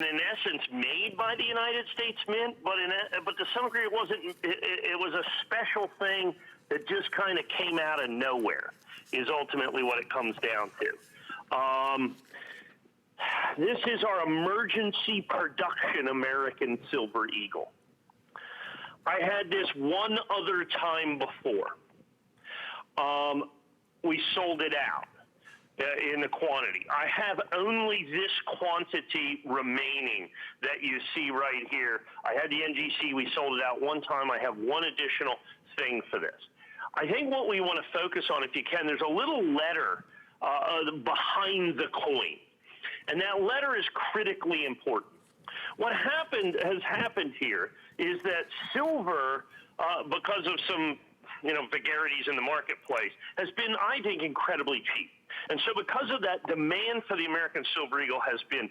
in essence made by the United States Mint, but to some degree it wasn't. It was a special thing that just kind of came out of nowhere. Is ultimately what it comes down to. This is our emergency production American Silver Eagle. I had this one other time before. We sold it out in the quantity. I have only this quantity remaining that you see right here. I had the NGC, we sold it out one time. I have one additional thing for this. I think what we want to focus on, if you can, there's a little letter behind the coin. And that letter is critically important. What has happened here is that silver, because of some vagaries in the marketplace, has been, I think, incredibly cheap. And so because of that, demand for the American Silver Eagle has been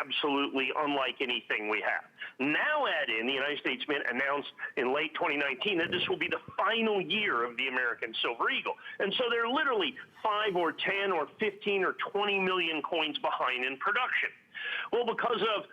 absolutely unlike anything we have. Now add in, the United States Mint announced in late 2019 that this will be the final year of the American Silver Eagle. And so they're literally 5 or 10 or 15 or 20 million coins behind in production. Well, because of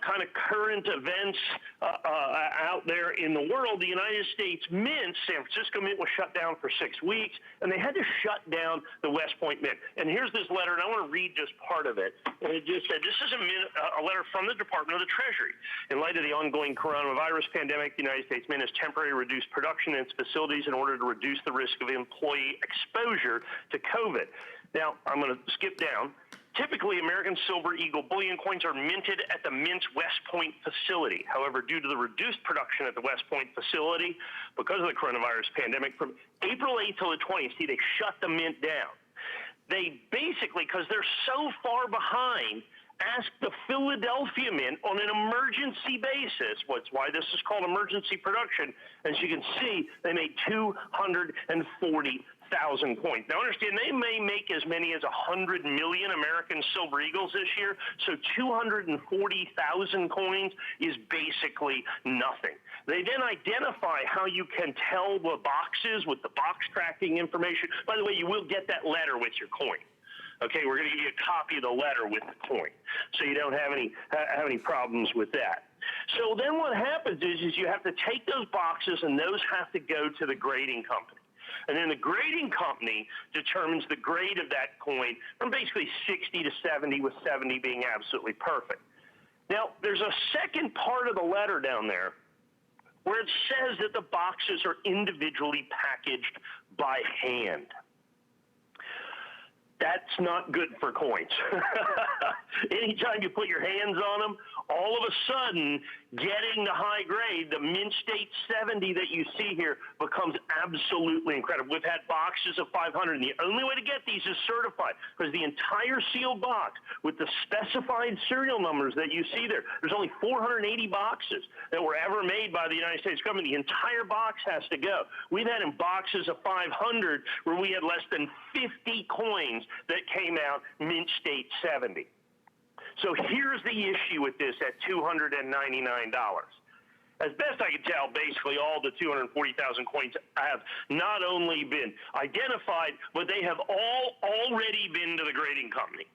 kind of current events out there in the world, the United States Mint, San Francisco Mint, was shut down for 6 weeks, and they had to shut down the West Point Mint. And here's this letter, and I want to read just part of it. And it just said, this is a letter from the Department of the Treasury. In light of the ongoing coronavirus pandemic, the United States Mint has temporarily reduced production in its facilities in order to reduce the risk of employee exposure to COVID. Now, I'm going to skip down. Typically, American Silver Eagle bullion coins are minted at the Mint's West Point facility. However, due to the reduced production at the West Point facility, because of the coronavirus pandemic, from April 8th till the 20th, see, they shut the Mint down. They basically, because they're so far behind, asked the Philadelphia Mint on an emergency basis. What's why this is called emergency production. As you can see, they made 240,000 coins. Now understand, they may make as many as 100 million American Silver Eagles this year, so 240,000 coins is basically nothing. They then identify how you can tell the boxes with the box tracking information. By the way, you will get that letter with your coin. Okay, we're going to give you a copy of the letter with the coin, so you don't have any problems with that. So then what happens is you have to take those boxes, and those have to go to the grading company. And then the grading company determines the grade of that coin from basically 60 to 70, with 70 being absolutely perfect. Now, there's a second part of the letter down there where it says that the boxes are individually packaged by hand. That's not good for coins. Anytime you put your hands on them, all of a sudden, getting the high grade, the Mint State 70 that you see here, becomes absolutely incredible. We've had boxes of 500, and the only way to get these is certified, because the entire sealed box with the specified serial numbers that you see there, there's only 480 boxes that were ever made by the United States government. The entire box has to go. We've had in boxes of 500 where we had less than 50 coins that came out Mint State 70. So here's the issue with this at $299. As best I can tell, basically all the 240,000 coins have not only been identified, but they have all already been to the grading company.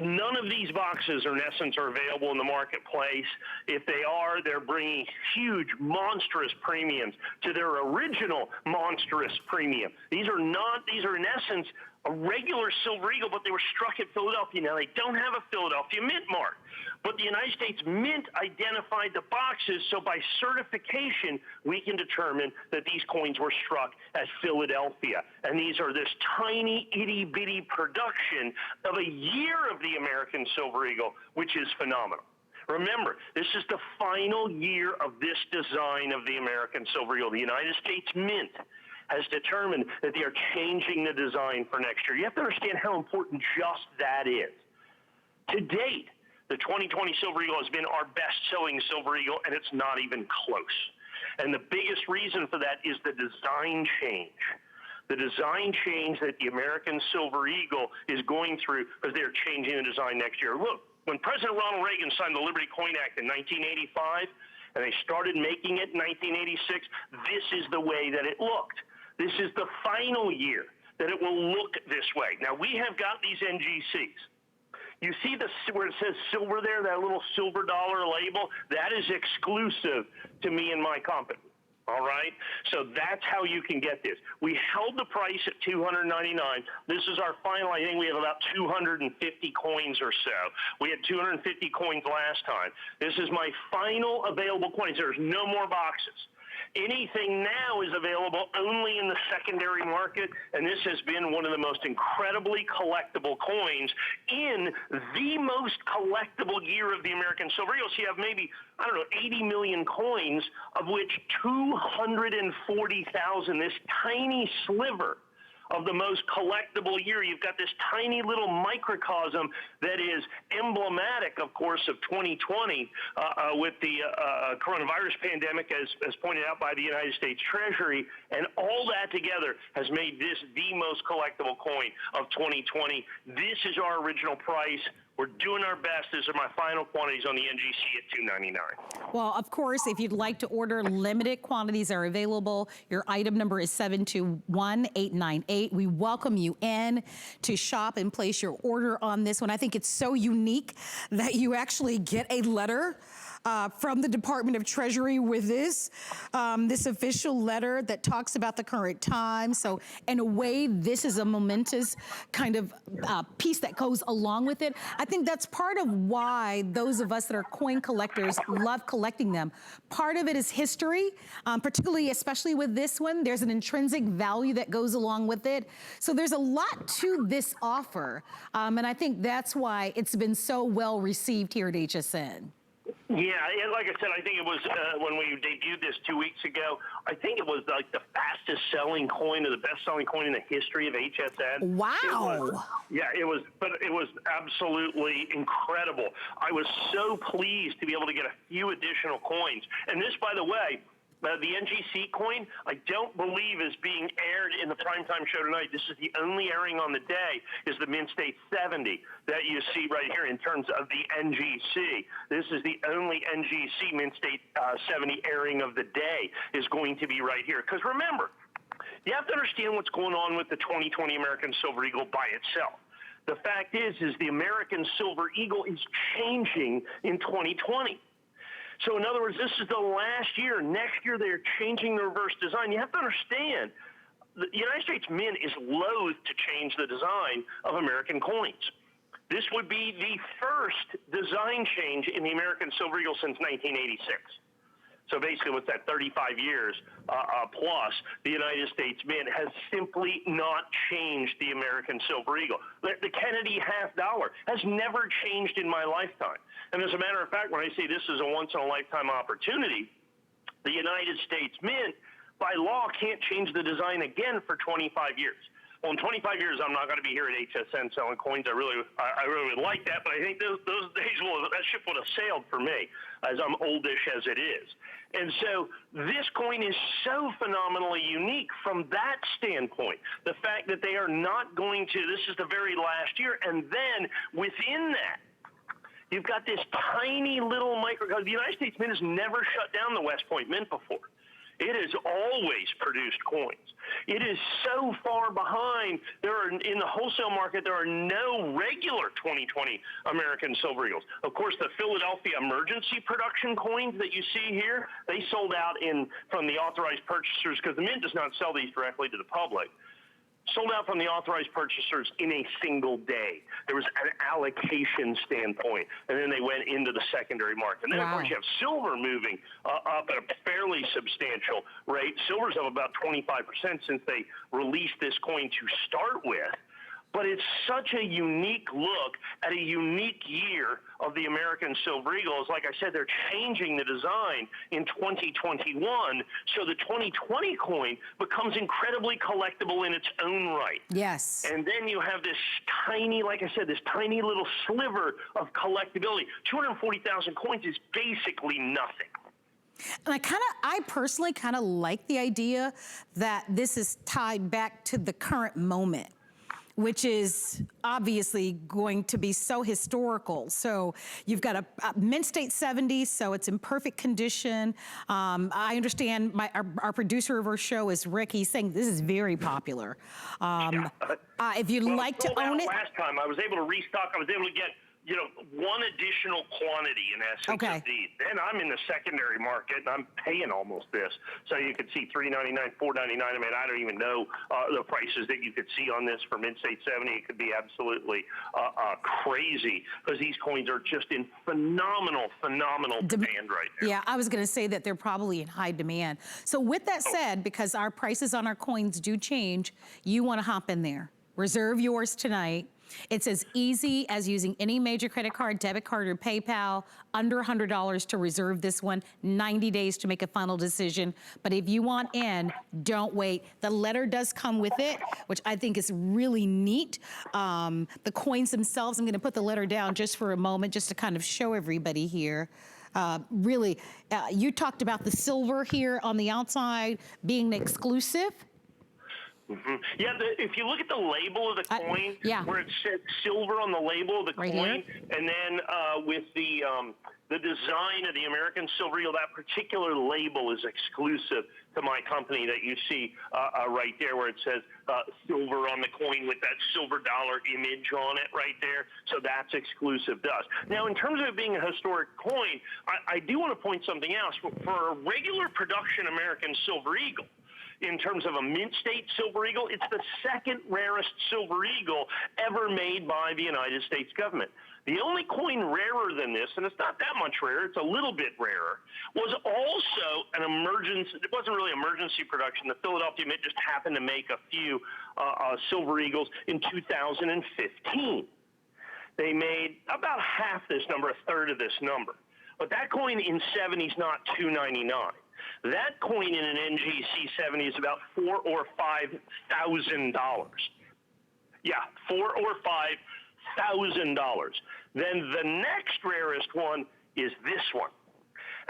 None of these boxes, in essence, are available in the marketplace. If they are, they're bringing huge, monstrous premiums to their original monstrous premium. These are in essence a regular Silver Eagle, but they were struck at Philadelphia. Now, they don't have a Philadelphia Mint mark, but the United States Mint identified the boxes, so by certification, we can determine that these coins were struck at Philadelphia. And these are this tiny, itty-bitty production of a year of the American Silver Eagle, which is phenomenal. Remember, this is the final year of this design of the American Silver Eagle. The United States Mint has determined that they are changing the design for next year. You have to understand how important just that is. To date, the 2020 Silver Eagle has been our best-selling Silver Eagle, and it's not even close. And the biggest reason for that is the design change. The design change that the American Silver Eagle is going through, because they're changing the design next year. Look, when President Ronald Reagan signed the Liberty Coin Act in 1985, and they started making it in 1986, this is the way that it looked. This is the final year that it will look this way. Now, we have got these NGCs. You see where it says silver there, that little silver dollar label? That is exclusive to me and my company. All right? So that's how you can get this. We held the price at $299. This is our final. I think we have about 250 coins or so. We had 250 coins last time. This is my final available coins. There's no more boxes. Anything now is available only in the secondary market, and this has been one of the most incredibly collectible coins in the most collectible year of the American Silver Eagle. So you have maybe, I don't know, 80 million coins, of which 240,000, this tiny sliver of the most collectible year. You've got this tiny little microcosm that is emblematic, of course, of 2020 with the coronavirus pandemic, as pointed out by the United States Treasury. And all that together has made this the most collectible coin of 2020. This is our original price. We're doing our best. These are my final quantities on the NGC at $299. Well, of course, if you'd like to order, limited quantities are available. Your item number is 721-898. We welcome you in to shop and place your order on this one. I think it's so unique that you actually get a letter from the Department of Treasury with this official letter that talks about the current time. So in a way, this is a momentous kind of piece that goes along with it. I think that's part of why those of us that are coin collectors love collecting them. Part of it is history, particularly, especially with this one. There's an intrinsic value that goes along with it. So there's a lot to this offer. And I think that's why it's been so well received here at HSN. Yeah, and like I said, I think it was when we debuted this 2 weeks ago, I think it was like the fastest selling coin or the best selling coin in the history of HSN. Wow. But it was absolutely incredible. I was so pleased to be able to get a few additional coins. And this, by the way, the NGC coin, I don't believe is being aired in the primetime show tonight. This is the only airing on the day, is the Mint State 70 that you see right here in terms of the NGC. This is the only NGC Mint State 70 airing of the day is going to be right here. Because remember, you have to understand what's going on with the 2020 American Silver Eagle by itself. The fact is the American Silver Eagle is changing in 2020. So in other words, this is the last year. Next year, they're changing the reverse design. You have to understand, the United States Mint is loath to change the design of American coins. This would be the first design change in the American Silver Eagle since 1986. So basically, what's that, 35 years plus, the United States Mint has simply not changed the American Silver Eagle. The Kennedy $half has never changed in my lifetime. And as a matter of fact, when I say this is a once-in-a-lifetime opportunity, the United States Mint, by law, can't change the design again for 25 years. Well, in 25 years, I'm not going to be here at HSN selling coins. I really would like that, but I think those days that ship would have sailed for me, as I'm oldish as it is. And so this coin is so phenomenally unique from that standpoint. The fact that they are not going to, this is the very last year, and then within that, you've got this tiny little microcosm. The United States Mint has never shut down the West Point Mint before. It has always produced coins. It is so far behind. In the wholesale market, there are no regular 2020 American Silver Eagles. Of course, the Philadelphia emergency production coins that you see here, they sold out from the authorized purchasers because the Mint does not sell these directly to the public. Sold out from the authorized purchasers in a single day. There was an allocation standpoint, and then they went into the secondary market. And then, of course, you have silver moving up at a fairly substantial rate. Silver's up about 25% since they released this coin to start with. But it's such a unique look at a unique year of the American Silver Eagle. Like I said, they're changing the design in 2021, so the 2020 coin becomes incredibly collectible in its own right. Yes. And then you have this tiny, like I said, this tiny little sliver of collectability. 240,000 coins is basically nothing. And I personally kind of like the idea that this is tied back to the current moment, which is obviously going to be so historical. So you've got a Mint State 70, so it's in perfect condition. I understand our producer of our show is Rick. He's saying this is very popular. If you'd like to own it. Last time I was able to restock. I was able to get one additional quantity in essence Okay. of these. Then I'm in the secondary market and I'm paying almost this. So you could see $3.99, $4.99. I mean, I don't even know the prices that you could see on this for Mint-State 70. It could be absolutely crazy because these coins are just in phenomenal demand right now. Yeah, I was going to say that they're probably in high demand. So with that said, because our prices on our coins do change, you want to hop in there. Reserve yours tonight. It's as easy as using any major credit card, debit card, or PayPal, under $100 to reserve this one, 90 days to make a final decision. But if you want in, don't wait. The letter does come with it, which I think is really neat. The coins themselves, I'm gonna put the letter down just for a moment, just to kind of show everybody here. Really, you talked about the silver here on the outside being exclusive. Mm-hmm. Yeah, if you look at the label of the coin, where it says silver on the label of the coin, and then with the design of the American Silver Eagle, that particular label is exclusive to my company that you see right there, where it says silver on the coin with that silver dollar image on it right there. So that's exclusive to us. Now, in terms of it being a historic coin, I do want to point something else. For a regular production American Silver Eagle, in terms of a Mint-State Silver Eagle, it's the second rarest Silver Eagle ever made by the United States government. The only coin rarer than this, and it's not that much rarer, it's a little bit rarer, was also an emergency. It wasn't really emergency production. The Philadelphia Mint just happened to make a few Silver Eagles in 2015. They made about half this number, a third of this number. But that coin in 70 is not $2.99. That coin in an NGC 70 is about $4,000 or $5,000. Yeah, $4,000 or $5,000. Then the next rarest one is this one.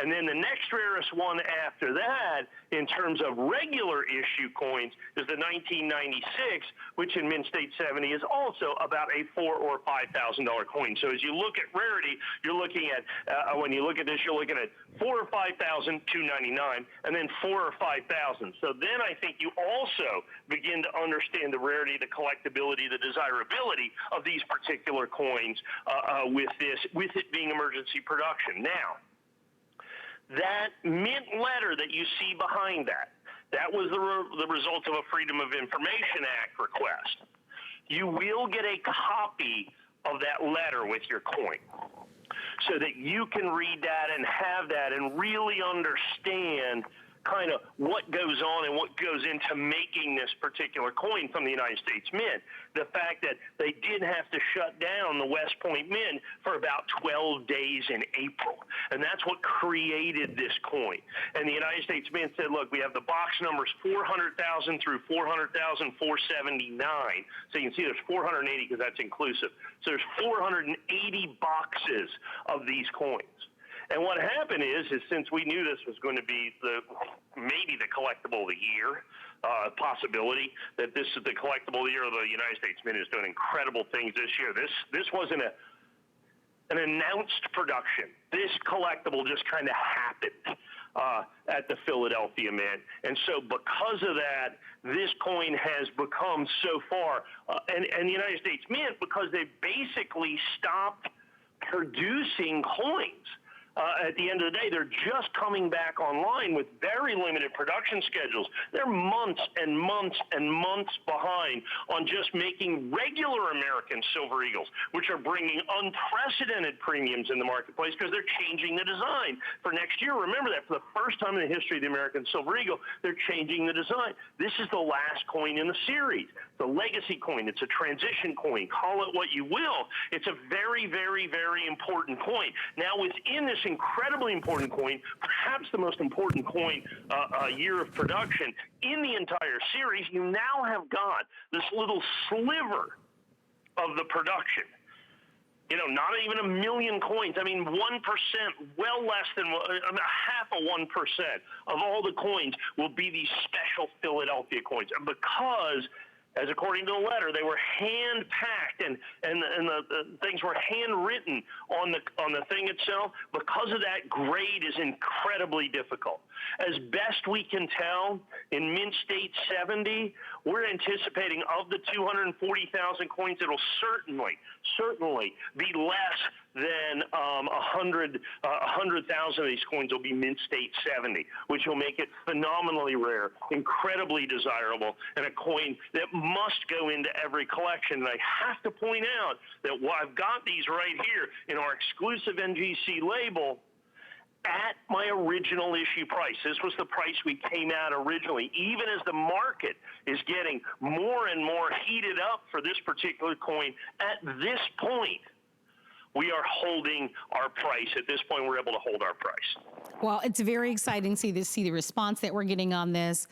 And then the next rarest one after that, in terms of regular issue coins, is the 1996, which in Mint-State 70 is also about a $4,000 or $5,000 coin. So as you look at rarity, you're looking at, when you look at this, you're looking at $4,000 or $5,000, $299, and then $4,000 or $5,000. So then I think you also begin to understand the rarity, the collectability, the desirability of these particular coins with it being emergency production. Now, that mint letter that you see behind that was the result of a Freedom of Information Act request. You will get a copy of that letter with your coin so that you can read that and have that and really understand kind of what goes on and what goes into making this particular coin from the United States Mint. The fact that they did have to shut down the West Point Mint for about 12 days in April. And that's what created this coin. And the United States Mint said, look, we have the box numbers 400,000 through 400,479. So you can see there's 480 because that's inclusive. So there's 480 boxes of these coins. And what happened is since we knew this was going to be maybe the collectible of the year, possibility that this is the collectible of the year, the United States Mint is doing incredible things this year. This wasn't an announced production. This collectible just kind of happened at the Philadelphia Mint. And so because of that, this coin has become so far, and the United States Mint, because they basically stopped producing coins. At the end of the day, they're just coming back online with very limited production schedules. They're months and months and months behind on just making regular American Silver Eagles, which are bringing unprecedented premiums in the marketplace because they're changing the design for next year. Remember that for the first time in the history of the American Silver Eagle, they're changing the design. This is the last coin in the series. The legacy coin. It's a transition coin. Call it what you will. It's a very, very, very important coin. Now, within this incredibly important coin, perhaps the most important coin year of production in the entire series, you now have got this little sliver of the production. You know, not even 1 million coins. I mean, 1%, well less than half of 1% of all the coins will be these special Philadelphia coins. And because as according to the letter, they were hand packed and the things were handwritten on the thing itself. Because of that, grade is incredibly difficult. As best we can tell, in Mint State 70, we're anticipating of the 240,000 coins, it'll certainly be less than 100,000 of these coins will be Mint State 70, which will make it phenomenally rare, incredibly desirable, and a coin that must go into every collection. And I have to point out that while I've got these right here in our exclusive NGC label, at my original issue price. This was the price we came out originally. Even as the market is getting more and more heated up for this particular coin, at this point, we are holding our price. At this point, we're able to hold our price. Well, it's very exciting to see the response that we're getting on this.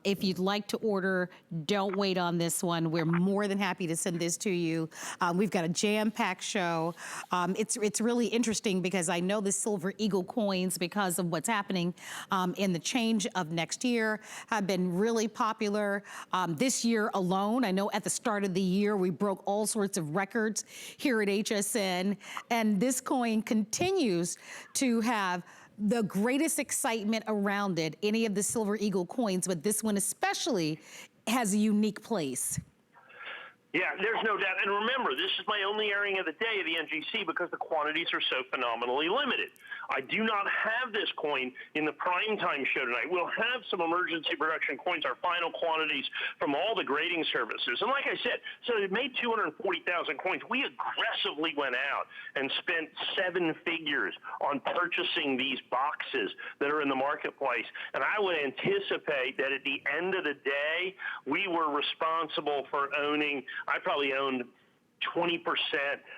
If you'd like to order, don't wait on this one. We're more than happy to send this to you. We've got a jam-packed show. It's really interesting because I know the Silver Eagle coins, because of what's happening in the change of next year, have been really popular. This year alone, I know at the start of the year, we broke all sorts of records here at HSN. And this coin continues to have the greatest excitement around it, any of the Silver Eagle coins, but this one especially has a unique place. Yeah, there's no doubt. And remember, this is my only airing of the day of the NGC because the quantities are so phenomenally limited. I do not have this coin in the primetime show tonight. We'll have some emergency production coins, our final quantities from all the grading services. And like I said, so it made 240,000 coins. We aggressively went out and spent 7 figures on purchasing these boxes that are in the marketplace. And I would anticipate that at the end of the day, we were responsible for owning, I probably owned 20%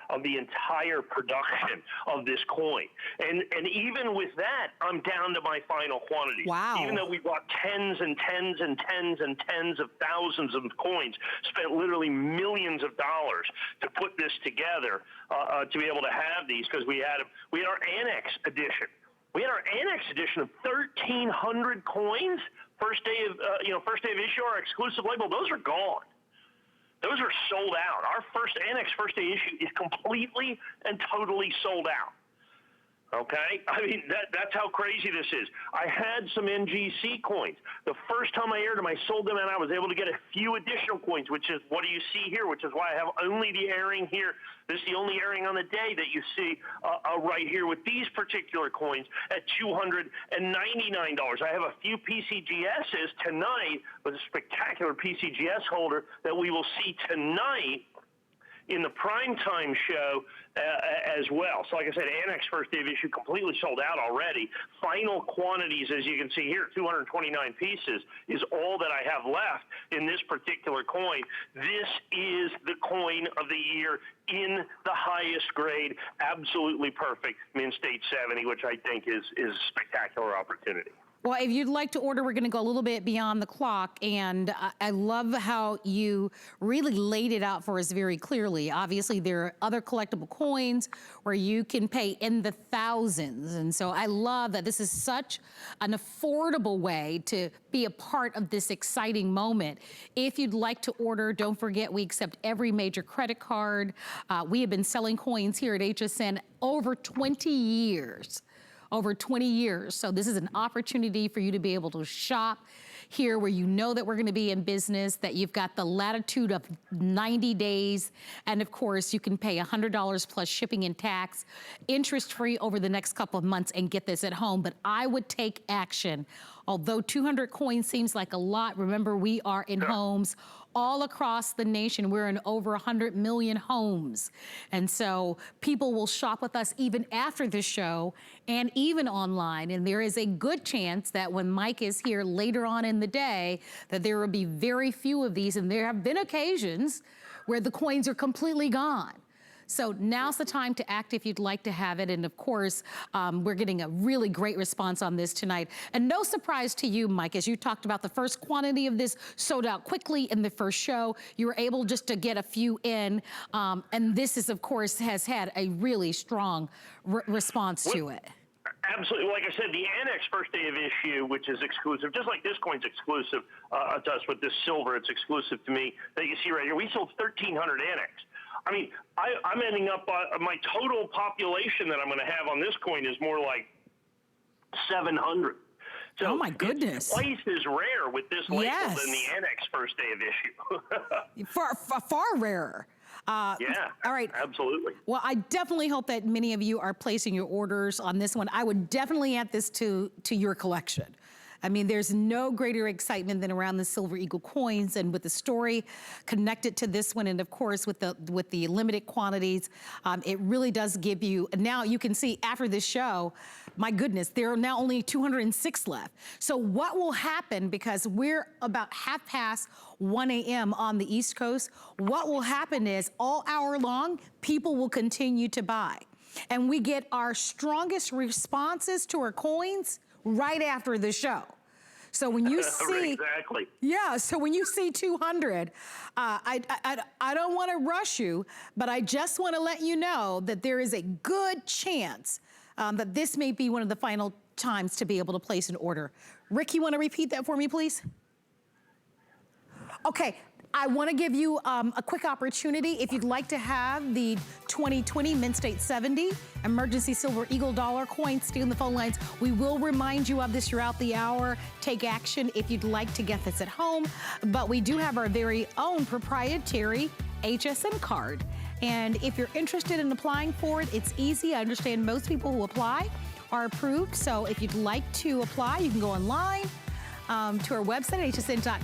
of the entire production of this coin. And even with that, I'm down to my final quantity. Wow. Even though we bought tens and tens and tens and tens of thousands of coins, spent literally millions of dollars to put this together to be able to have these, because we had our Annex edition. We had our Annex edition of 1,300 coins. First day of issue, our exclusive label, those are gone. Those are sold out. Our Annex first day issue is completely and totally sold out. Okay? I mean, that's how crazy this is. I had some NGC coins. The first time I aired them, I sold them, and I was able to get a few additional coins, which is what do you see here, which is why I have only the airing here. This is the only airing on the day that you see right here with these particular coins at $299. I have a few PCGSs tonight, with a spectacular PCGS holder that we will see tonight in the primetime show as well. So like I said, Annex first day of issue completely sold out already. Final quantities, as you can see here, 229 pieces is all that I have left in this particular coin. This is the coin of the year in the highest grade, absolutely perfect Mint State 70, which I think is a spectacular opportunity. Well, if you'd like to order, we're going to go a little bit beyond the clock. And I love how you really laid it out for us very clearly. Obviously, there are other collectible coins where you can pay in the thousands. And so I love that this is such an affordable way to be a part of this exciting moment. If you'd like to order, don't forget we accept every major credit card. We have been selling coins here at HSN over 20 years. Over 20 years. So this is an opportunity for you to be able to shop here where you know that we're gonna be in business, that you've got the latitude of 90 days. And of course, you can pay $100 plus shipping and tax, interest-free over the next couple of months and get this at home. But I would take action. Although 200 coins seems like a lot, remember we are in homes all across the nation. We're in over 100 million homes. And so people will shop with us even after the show and even online. And there is a good chance that when Mike is here later on in the day, that there will be very few of these. And there have been occasions where the coins are completely gone. So now's the time to act if you'd like to have it. And of course, we're getting a really great response on this tonight. And no surprise to you, Mike, as you talked about the first quantity of this sold out quickly in the first show. You were able just to get a few in. And this is, of course, has had a really strong response to it. Absolutely. Like I said, the Annex first day of issue, which is exclusive, just like this coin's exclusive to us with this silver, it's exclusive to me, that you see right here. We sold 1,300 Annex. I mean, I'm ending up, my total population that I'm going to have on this coin is more like 700. So oh my goodness. It's twice as rare with this label Yes. than the Annex first day of issue. Far rarer. Yeah. All right. Absolutely. Well, I definitely hope that many of you are placing your orders on this one. I would definitely add this to your collection. I mean, there's no greater excitement than around the Silver Eagle coins, and with the story connected to this one, and of course with the limited quantities, it really does give you. Now you can see after this show, my goodness, there are now only 206 left. So what will happen, because we're about 1:30 a.m. on the East Coast, what will happen is all hour long, people will continue to buy. And we get our strongest responses to our coins right after the show. So when you see, exactly. Yeah, so when you see 200, I don't want to rush you, but I just want to let you know that there is a good chance that this may be one of the final times to be able to place an order. Rick, you want to repeat that for me, please? Okay. I want to give you a quick opportunity. If you'd like to have the 2020 Mint State 70 Emergency Silver Eagle dollar coin, stay on the phone lines. We will remind you of this throughout the hour. Take action if you'd like to get this at home. But we do have our very own proprietary HSN card. And if you're interested in applying for it, it's easy. I understand most people who apply are approved. So if you'd like to apply, you can go online to our website, hsn.com.